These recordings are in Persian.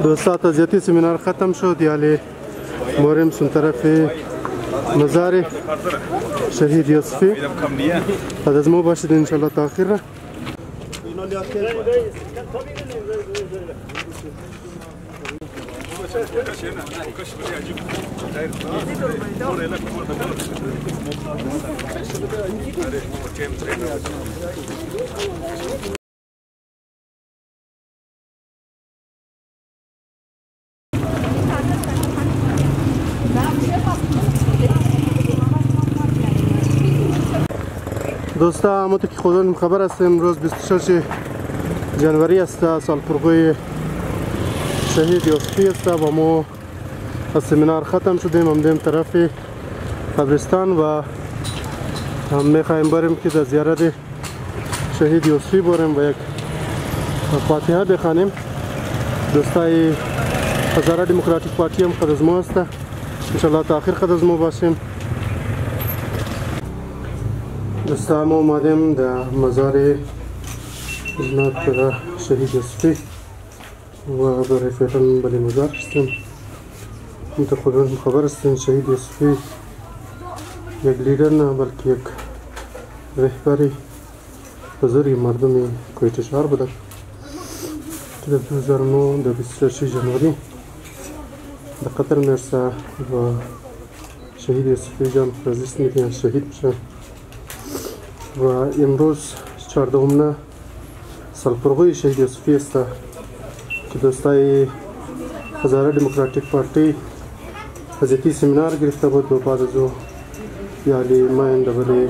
دوستا تعزیتی سمینار ختم شد یالی مورم سن طرف مزار شهید یوسفی بعد از ما باشید انشالله تا آخر. دوستا همونطور که خودتون خبر هستیم امروز 26 جنوری است، سال پرگوی شهید یوسفی است و ما از سمینار ختم شدیم همدیم طرف قبرستان و هم میخوایم بریم که در زیارت شهید یوسفی بریم و یک فاتحه بخوانیم. دوستای هزاره دموکراتیک پارتی هم خود از ما است، انشالله تا آخر خود از ما باشیم. دوستا ما اومدیم در مزار جناب پدر شهید یوسفی و برای فعلا بلی مزار هستیم. همونطور خودتون خبر هستین شهید یوسفی یک لیدر نه بلکه یک رهبری بزرگ مردم کویت شهر بوده که در 2009 در 26 جنوری در قطر میرسه و شهید یوسفی جان فرزیست میتونن شهید بشن و امروز 14 سالپرغوی شهید یوسفی است که دوستای هزاره دموکراتیک پارتی حضرتی سمینار گرفته بود و بعد از او یالی ماین دبلی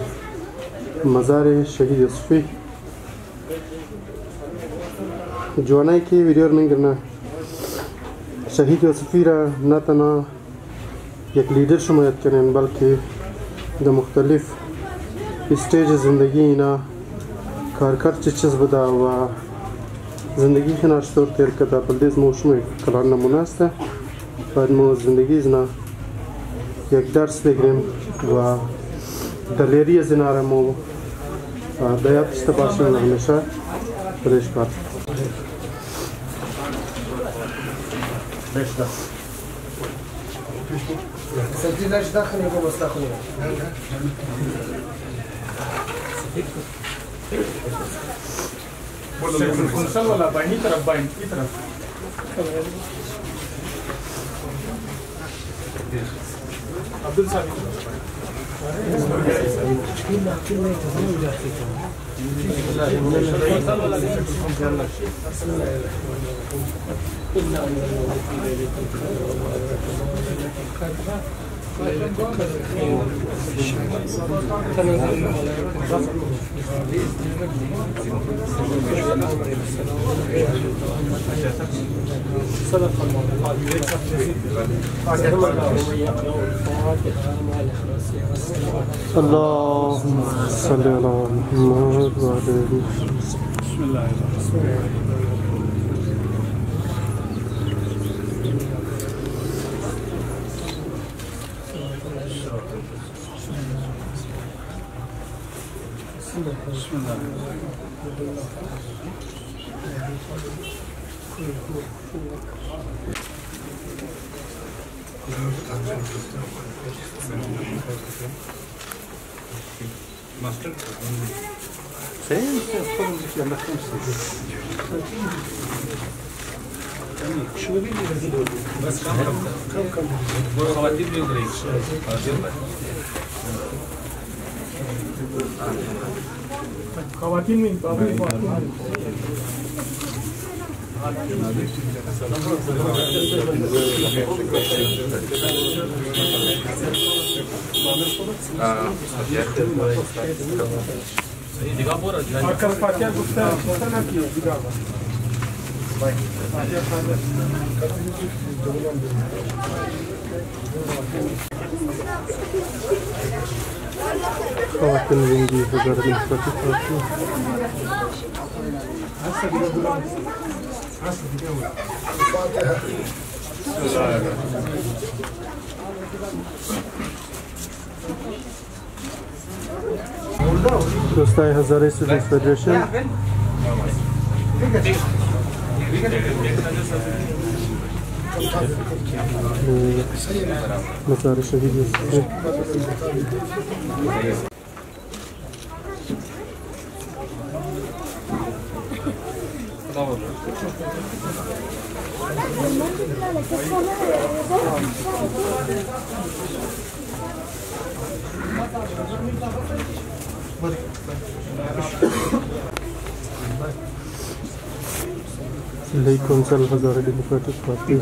مزار شهید یوسفی جوانایی که ویدیو رو میگرنه شهید یوسفی را نه تنها یک لیدر شمایت کنن بلکه در مختلف استیج زندگی اینا کارکرد چه چیز بوده و زندگی خیلی چطور تیر کرده بلدیز ما شما کلان نمونه است. باید ما زندگی اینا یک درس بگیریم و دلیری از اینا را ما دیاد داشته باشیم همیشه بلیش کار. سجلش داخل يكون مستقبل فونسل ولا بايني طرف باين اي طرف عبد السامي اللهم صل على محمد وعلى آله. بسم الله الرحمن الرحيم. بسم الله ماستر سين تفضل في المحكمة شو بيجي بس كم خواتيم بيجري خواتيم من بابي خواتین زندگی هزاره دموکراتیک پارتی دوستای هزاره استودنت فدریشن مزار شهید یوسفی. Lake Council Hazara Democratic Party.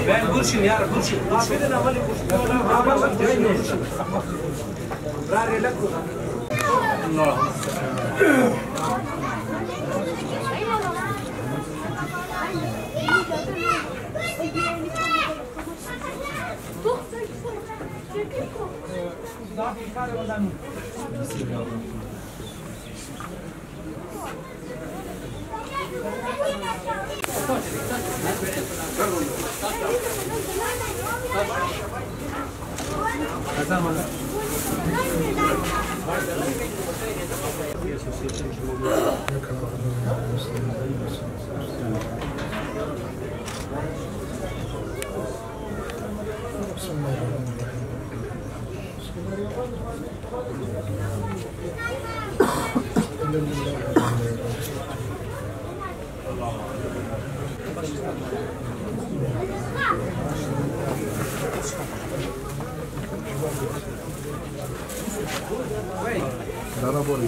Ben Gülşin ya Gülşin. Afiyet amali Gülşin. Allah. Daraboli.